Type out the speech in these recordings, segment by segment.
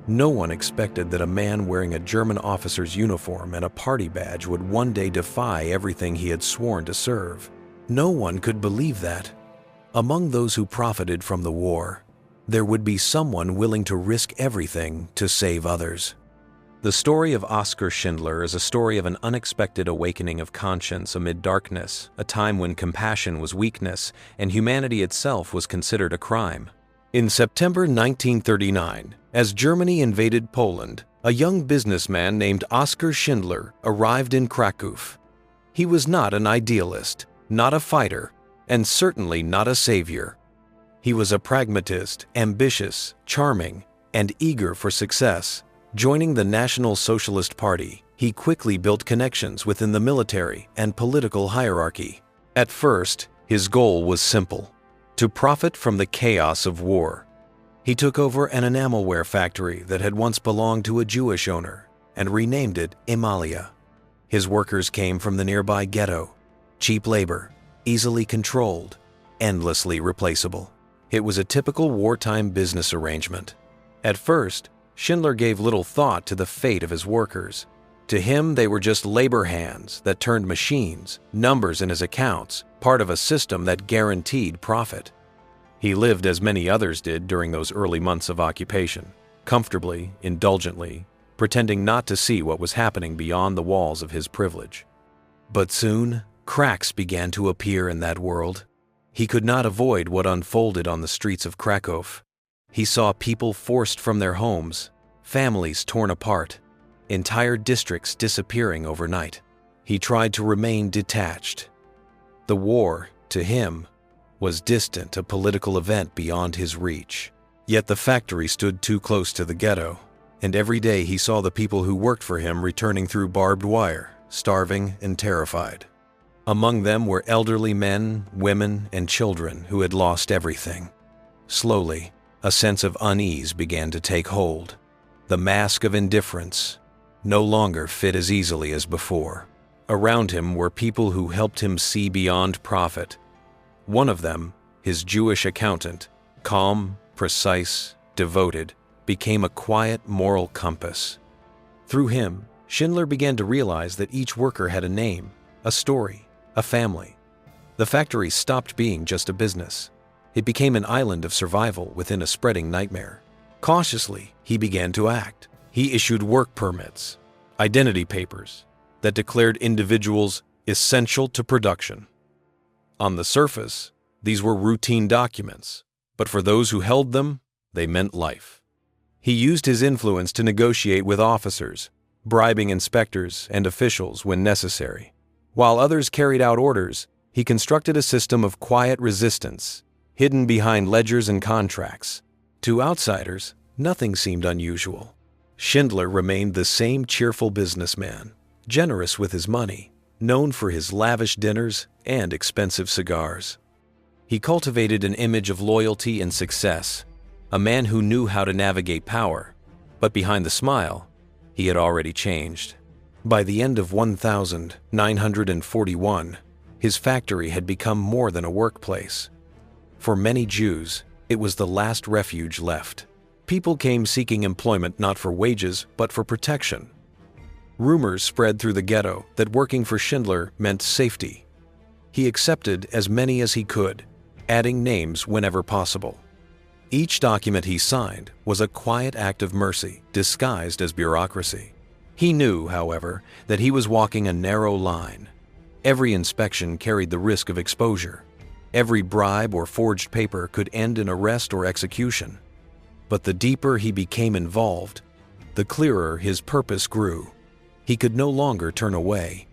No one expected that a man wearing a German officer's uniform and a party badge would one day defy everything he had sworn to serve. No one could believe that. Among those who profited from the war, there would be someone willing to risk everything to save others. The story of Oskar Schindler is a story of an unexpected awakening of conscience amid darkness, a time when compassion was weakness and humanity itself was considered a crime. In September 1939, as Germany invaded Poland, a young businessman named Oskar Schindler arrived in Kraków. He was not an idealist, not a fighter, and certainly not a savior. He was a pragmatist, ambitious, charming, and eager for success. Joining the National Socialist Party, he quickly built connections within the military and political hierarchy. At first, his goal was simple: to profit from the chaos of war. He took over an enamelware factory that had once belonged to a Jewish owner and renamed it Emalia. His workers came from the nearby ghetto, cheap labor, easily controlled, endlessly replaceable. It was a typical wartime business arrangement. At first, Schindler gave little thought to the fate of his workers. To him, they were just labor hands that turned machines, numbers in his accounts, part of a system that guaranteed profit. He lived as many others did during those early months of occupation, comfortably, indulgently, pretending not to see what was happening beyond the walls of his privilege. But soon, cracks began to appear in that world. He could not avoid what unfolded on the streets of Kraków. He saw people forced from their homes, families torn apart, entire districts disappearing overnight. He tried to remain detached. The war, to him, was distant, a political event beyond his reach. Yet the factory stood too close to the ghetto, and every day he saw the people who worked for him returning through barbed wire, starving and terrified. Among them were elderly men, women, and children who had lost everything. Slowly, a sense of unease began to take hold. The mask of indifference no longer fit as easily as before. Around him were people who helped him see beyond profit. One of them, his Jewish accountant, calm, precise, devoted, became a quiet moral compass. Through him, Schindler began to realize that each worker had a name, a story, a family. The factory stopped being just a business. It became an island of survival within a spreading nightmare. Cautiously, he began to act. He issued work permits, identity papers that declared individuals essential to production. On the surface, these were routine documents, but for those who held them, they meant life. He used his influence to negotiate with officers, bribing inspectors and officials when necessary. While others carried out orders, he constructed a system of quiet resistance, hidden behind ledgers and contracts. To outsiders, nothing seemed unusual. Schindler remained the same cheerful businessman, generous with his money, known for his lavish dinners and expensive cigars. He cultivated an image of loyalty and success, a man who knew how to navigate power, but behind the smile, he had already changed. By the end of 1941, his factory had become more than a workplace. For many Jews, it was the last refuge left. People came seeking employment not for wages, but for protection. Rumors spread through the ghetto that working for Schindler meant safety. He accepted as many as he could, adding names whenever possible. Each document he signed was a quiet act of mercy disguised as bureaucracy. He knew, however, that he was walking a narrow line. Every inspection carried the risk of exposure. Every bribe or forged paper could end in arrest or execution. But the deeper he became involved, the clearer his purpose grew. He could no longer turn away.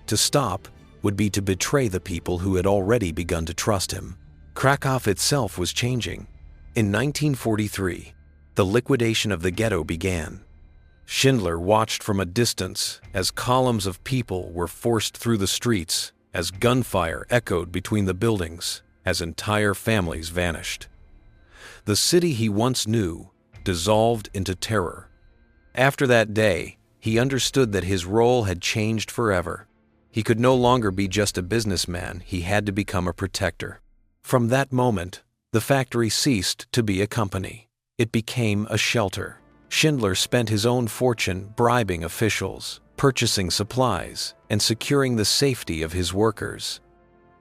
To stop would be to betray the people who had already begun to trust him. Kraków itself was changing. In 1943, the liquidation of the ghetto began. Schindler watched from a distance as columns of people were forced through the streets, as gunfire echoed between the buildings, as entire families vanished. The city he once knew dissolved into terror. After that day, he understood that his role had changed forever. He could no longer be just a businessman, he had to become a protector. From that moment, the factory ceased to be a company. It became a shelter. Schindler spent his own fortune bribing officials, purchasing supplies, and securing the safety of his workers.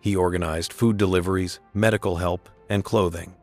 He organized food deliveries, medical help, and clothing.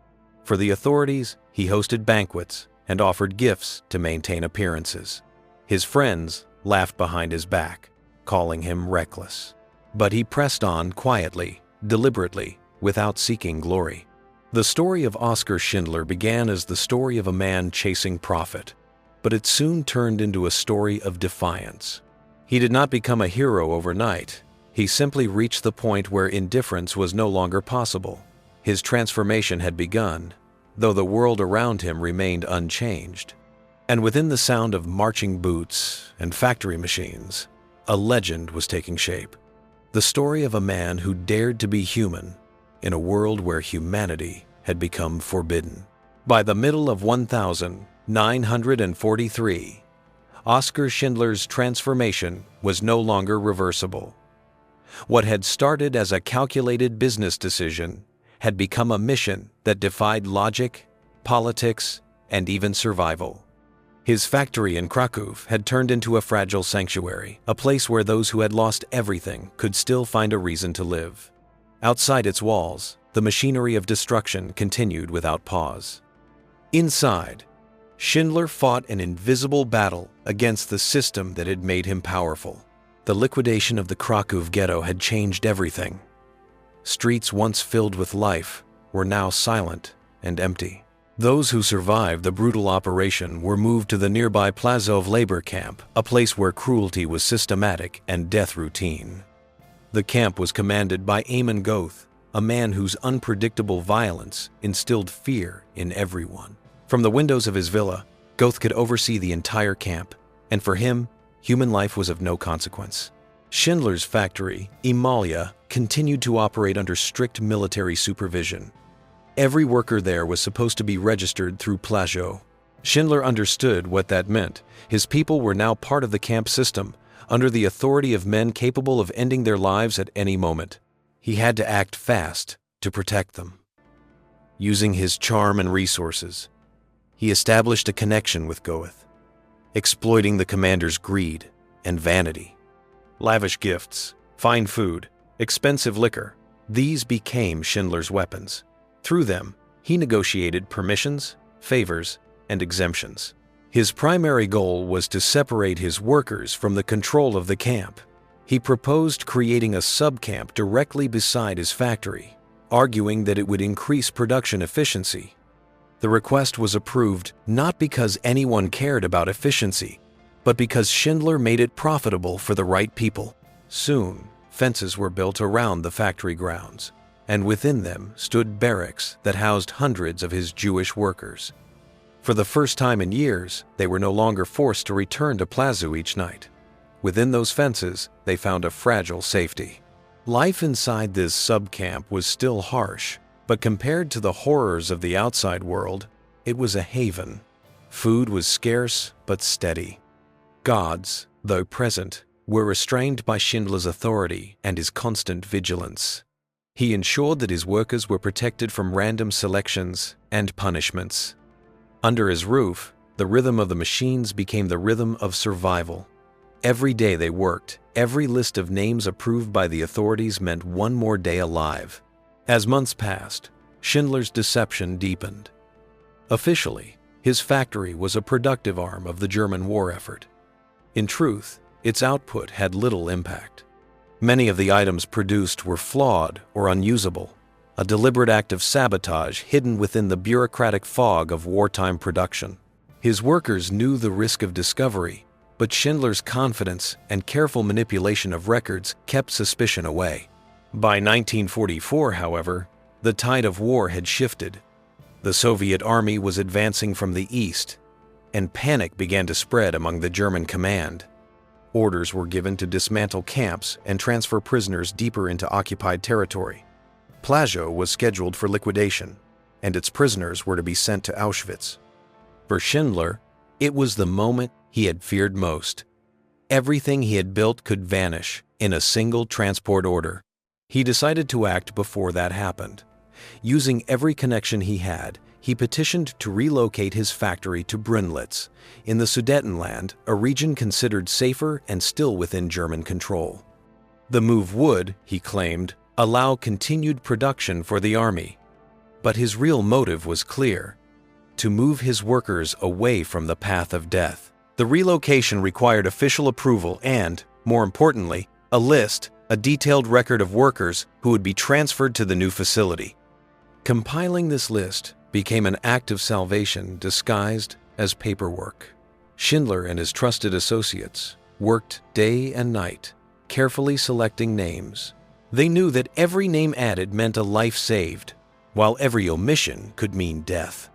For the authorities, he hosted banquets and offered gifts to maintain appearances. His friends laughed behind his back, calling him reckless. But he pressed on quietly, deliberately, without seeking glory. The story of Oskar Schindler began as the story of a man chasing profit, but it soon turned into a story of defiance. He did not become a hero overnight. He simply reached the point where indifference was no longer possible. His transformation had begun, though the world around him remained unchanged. And within the sound of marching boots and factory machines, a legend was taking shape. The story of a man who dared to be human in a world where humanity had become forbidden. By the middle of 1943, Oskar Schindler's transformation was no longer reversible. What had started as a calculated business decision had become a mission that defied logic, politics, and even survival. His factory in Krakow had turned into a fragile sanctuary, a place where those who had lost everything could still find a reason to live. Outside its walls, the machinery of destruction continued without pause. Inside, Schindler fought an invisible battle against the system that had made him powerful. The liquidation of the Krakow ghetto had changed everything. Streets once filled with life were now silent and empty. Those who survived the brutal operation were moved to the nearby Plazov labor camp, a place where cruelty was systematic and death routine. The camp was commanded by Amon Goth, a man whose unpredictable violence instilled fear in everyone. From the windows of his villa, Goth could oversee the entire camp, and for him, human life was of no consequence. Schindler's factory, Emalia, continued to operate under strict military supervision. Every worker there was supposed to be registered through Plazov. Schindler understood what that meant. His people were now part of the camp system, under the authority of men capable of ending their lives at any moment. He had to act fast to protect them. Using his charm and resources, he established a connection with Goeth, exploiting the commander's greed and vanity. Lavish gifts, fine food, expensive liquor, these became Schindler's weapons. Through them, he negotiated permissions, favors, and exemptions. His primary goal was to separate his workers from the control of the camp. He proposed creating a subcamp directly beside his factory, arguing that it would increase production efficiency. The request was approved not because anyone cared about efficiency, but because Schindler made it profitable for the right people. Soon, fences were built around the factory grounds, and within them stood barracks that housed hundreds of his Jewish workers. For the first time in years, they were no longer forced to return to Plazov each night. Within those fences, they found a fragile safety. Life inside this subcamp was still harsh, but compared to the horrors of the outside world, it was a haven. Food was scarce but steady. Gods, though present, were restrained by Schindler's authority and his constant vigilance. He ensured that his workers were protected from random selections and punishments. Under his roof, the rhythm of the machines became the rhythm of survival. Every day they worked, every list of names approved by the authorities meant one more day alive. As months passed, Schindler's deception deepened. Officially, his factory was a productive arm of the German war effort. In truth, its output had little impact. Many of the items produced were flawed or unusable, a deliberate act of sabotage hidden within the bureaucratic fog of wartime production. His workers knew the risk of discovery, but Schindler's confidence and careful manipulation of records kept suspicion away. By 1944, however, the tide of war had shifted. The Soviet army was advancing from the east, and panic began to spread among the German command. Orders were given to dismantle camps and transfer prisoners deeper into occupied territory. Plazov was scheduled for liquidation, and its prisoners were to be sent to Auschwitz. For Schindler, it was the moment he had feared most. Everything he had built could vanish in a single transport order. He decided to act before that happened. Using every connection he had, he petitioned to relocate his factory to Brunlitz, in the Sudetenland, a region considered safer and still within German control. The move would, he claimed, allow continued production for the army. But his real motive was clear: to move his workers away from the path of death. The relocation required official approval and, more importantly, a detailed record of workers who would be transferred to the new facility. Compiling this list became an act of salvation disguised as paperwork. Schindler and his trusted associates worked day and night, carefully selecting names. They knew that every name added meant a life saved, while every omission could mean death.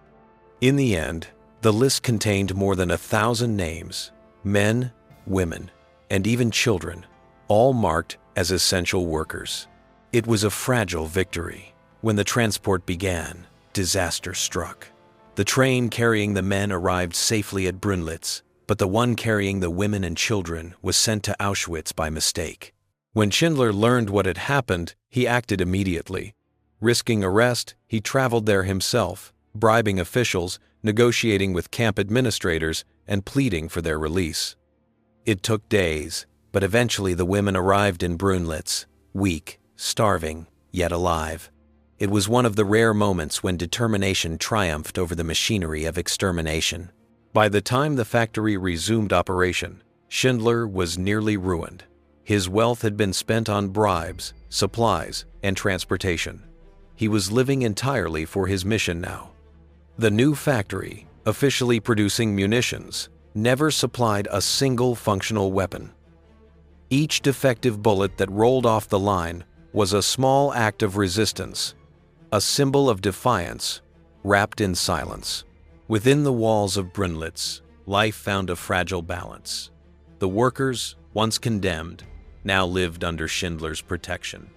In the end, the list contained more than 1,000 names, men, women, and even children, all marked as essential workers. It was a fragile victory. When the transport began, disaster struck. The train carrying the men arrived safely at Brunlitz, but the one carrying the women and children was sent to Auschwitz by mistake. When Schindler learned what had happened, he acted immediately. Risking arrest, he traveled there himself, bribing officials, negotiating with camp administrators, and pleading for their release. It took days, but eventually the women arrived in Brunlitz, weak, starving, yet alive. It was one of the rare moments when determination triumphed over the machinery of extermination. By the time the factory resumed operation, Schindler was nearly ruined. His wealth had been spent on bribes, supplies, and transportation. He was living entirely for his mission now. The new factory, officially producing munitions, never supplied a single functional weapon. Each defective bullet that rolled off the line was a small act of resistance, a symbol of defiance, wrapped in silence. Within the walls of Brunlitz, life found a fragile balance. The workers, once condemned, now lived under Schindler's protection.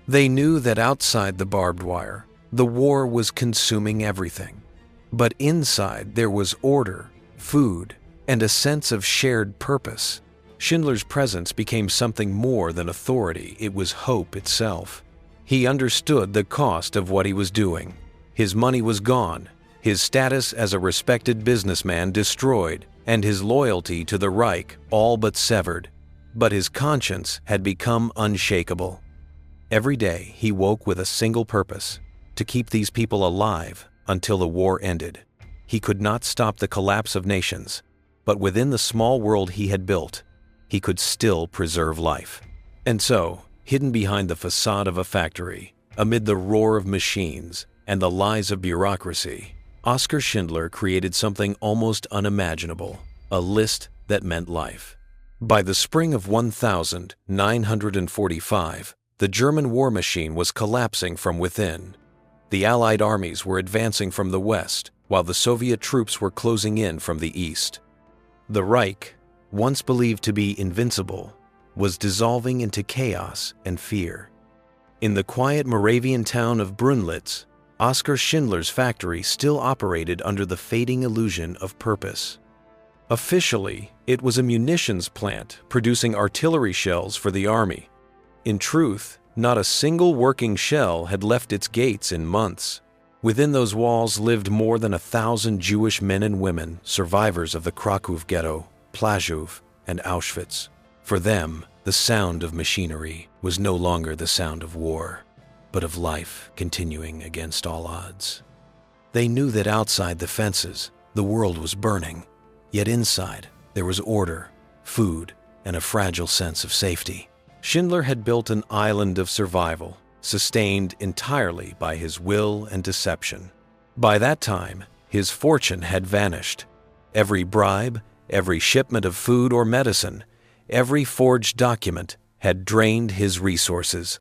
They knew that outside the barbed wire, the war was consuming everything. But inside there was order, food, and a sense of shared purpose. Schindler's presence became something more than authority, it was hope itself. He understood the cost of what he was doing. His money was gone, his status as a respected businessman destroyed, and his loyalty to the Reich all but severed. But his conscience had become unshakable. Every day he woke with a single purpose: to keep these people alive until the war ended. He could not stop the collapse of nations, but within the small world he had built, he could still preserve life. And so, hidden behind the facade of a factory, amid the roar of machines and the lies of bureaucracy, Oskar Schindler created something almost unimaginable, a list that meant life. By the spring of 1945, the German war machine was collapsing from within. The Allied armies were advancing from the west, while the Soviet troops were closing in from the east. The Reich, once believed to be invincible, was dissolving into chaos and fear. In the quiet Moravian town of Brunlitz, Oskar Schindler's factory still operated under the fading illusion of purpose. Officially, it was a munitions plant producing artillery shells for the army. In truth, not a single working shell had left its gates in months. Within those walls lived more than 1,000 Jewish men and women, survivors of the Krakow ghetto, Plaszow, and Auschwitz. For them, the sound of machinery was no longer the sound of war, but of life continuing against all odds. They knew that outside the fences, the world was burning, yet inside there was order, food, and a fragile sense of safety. Schindler had built an island of survival, sustained entirely by his will and deception. By that time, his fortune had vanished. Every bribe, every shipment of food or medicine, every forged document had drained his resources.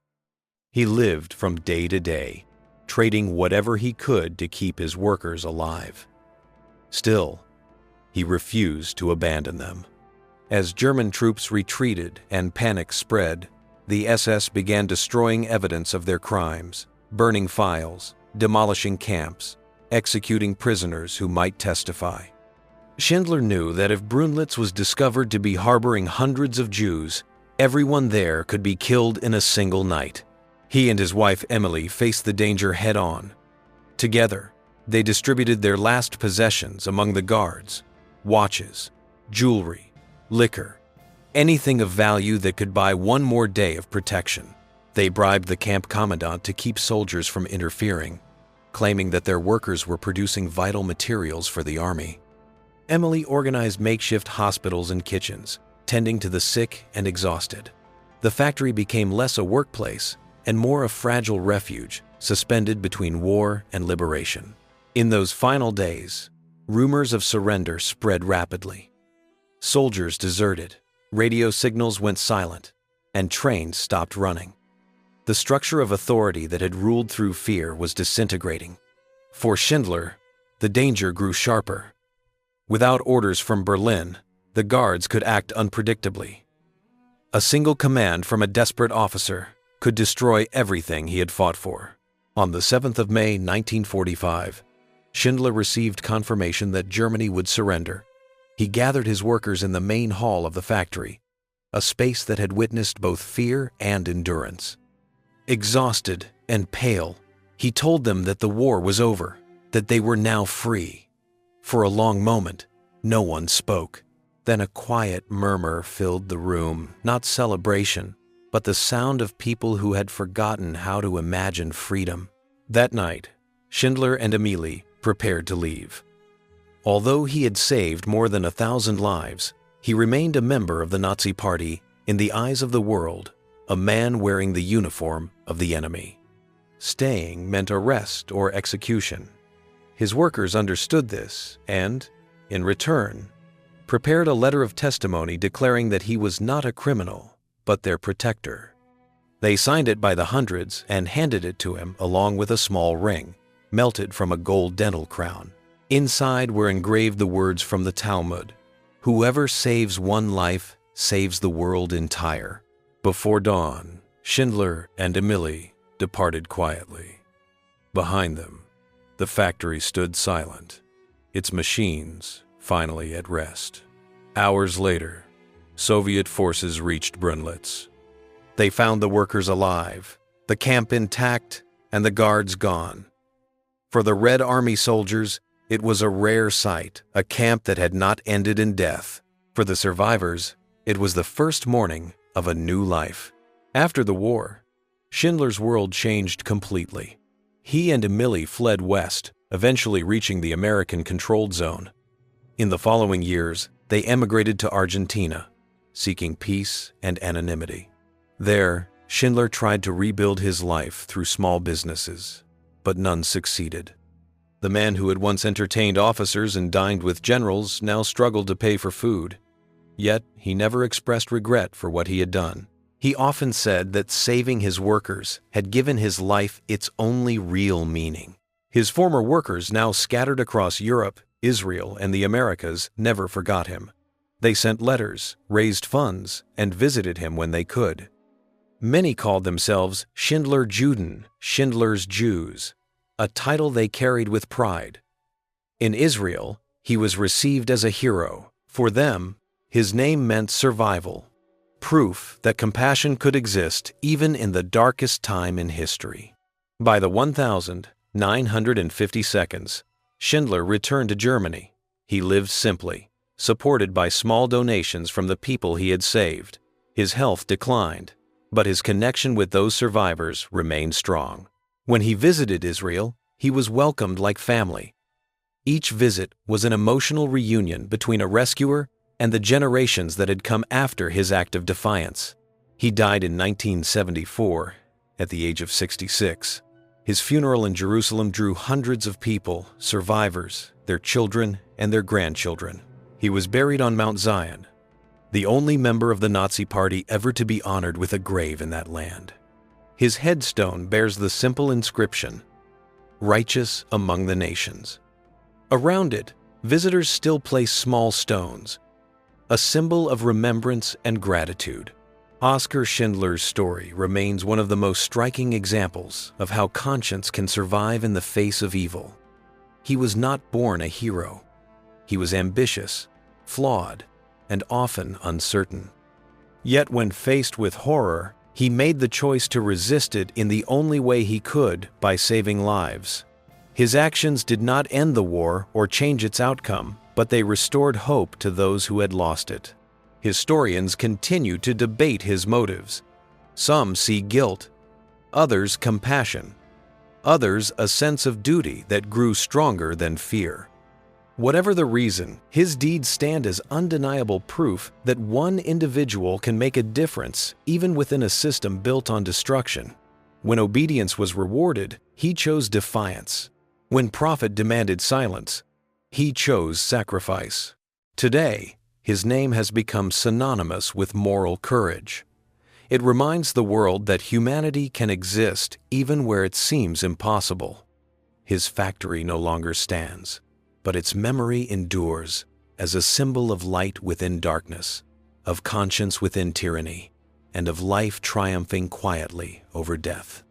He lived from day to day, trading whatever he could to keep his workers alive. Still, he refused to abandon them. As German troops retreated and panic spread, the SS began destroying evidence of their crimes, burning files, demolishing camps, executing prisoners who might testify. Schindler knew that if Brunlitz was discovered to be harboring hundreds of Jews, everyone there could be killed in a single night. He and his wife Emily faced the danger head-on. Together, They distributed their last possessions among the guards: watches, jewelry, liquor, anything of value that could buy one more day of protection. They bribed the camp commandant to keep soldiers from interfering, claiming that their workers were producing vital materials for the army. Emily organized makeshift hospitals and kitchens, tending to the sick and exhausted. The factory became less a workplace and more a fragile refuge, suspended between war and liberation. In those final days, rumors of surrender spread rapidly. Soldiers deserted, radio signals went silent, and trains stopped running. The structure of authority that had ruled through fear was disintegrating. For Schindler, the danger grew sharper. Without orders from Berlin, the guards could act unpredictably. A single command from a desperate officer could destroy everything he had fought for. On the 7th of May, 1945, Schindler received confirmation that Germany would surrender. He gathered his workers in the main hall of the factory, a space that had witnessed both fear and endurance. Exhausted and pale, he told them that the war was over, that they were now free. For a long moment, no one spoke. Then a quiet murmur filled the room, not celebration, but the sound of people who had forgotten how to imagine freedom. That night, Schindler and Emily prepared to leave. Although he had saved more than 1,000 lives, he remained a member of the Nazi Party in the eyes of the world, a man wearing the uniform of the enemy. Staying meant arrest or execution. His workers understood this and, in return, prepared a letter of testimony declaring that he was not a criminal, but their protector. They signed it by the hundreds and handed it to him along with a small ring, melted from a gold dental crown. Inside were engraved the words from the Talmud: "Whoever saves one life saves the world entire." Before dawn, Schindler and Emily departed quietly. Behind them, the factory stood silent, its machines finally at rest. Hours later, Soviet forces reached Brunlitz. They found the workers alive, the camp intact, and the guards gone. For the Red Army soldiers, it was a rare sight, a camp that had not ended in death. For the survivors, it was the first morning of a new life. After the war, Schindler's world changed completely. He and Emily fled west, eventually reaching the American-controlled zone. In the following years, they emigrated to Argentina, seeking peace and anonymity. There, Schindler tried to rebuild his life through small businesses, but none succeeded. The man who had once entertained officers and dined with generals now struggled to pay for food. Yet, he never expressed regret for what he had done. He often said that saving his workers had given his life its only real meaning. His former workers, now scattered across Europe, Israel, and the Americas, never forgot him. They sent letters, raised funds, and visited him when they could. Many called themselves Schindler Juden, Schindler's Jews, a title they carried with pride. In Israel, he was received as a hero. For them, his name meant survival, proof that compassion could exist even in the darkest time in history. By the 1952nd, Schindler returned to Germany. He lived simply, supported by small donations from the people he had saved. His health declined, but his connection with those survivors remained strong. When he visited Israel, he was welcomed like family. Each visit was an emotional reunion between a rescuer and the generations that had come after his act of defiance. He died in 1974, at the age of 66. His funeral in Jerusalem drew hundreds of people, survivors, their children, and their grandchildren. He was buried on Mount Zion, the only member of the Nazi Party ever to be honored with a grave in that land. His headstone bears the simple inscription, "Righteous among the nations." Around it, visitors still place small stones, a symbol of remembrance and gratitude. Oskar Schindler's story remains one of the most striking examples of how conscience can survive in the face of evil. He was not born a hero. He was ambitious, flawed, and often uncertain. Yet when faced with horror, he made the choice to resist it in the only way he could, by saving lives. His actions did not end the war or change its outcome, but they restored hope to those who had lost it. Historians continue to debate his motives. Some see guilt, others compassion, others a sense of duty that grew stronger than fear. Whatever the reason, his deeds stand as undeniable proof that one individual can make a difference even within a system built on destruction. When obedience was rewarded, he chose defiance. When profit demanded silence, he chose sacrifice. Today, his name has become synonymous with moral courage. It reminds the world that humanity can exist even where it seems impossible. His factory no longer stands, but its memory endures as a symbol of light within darkness, of conscience within tyranny, and of life triumphing quietly over death.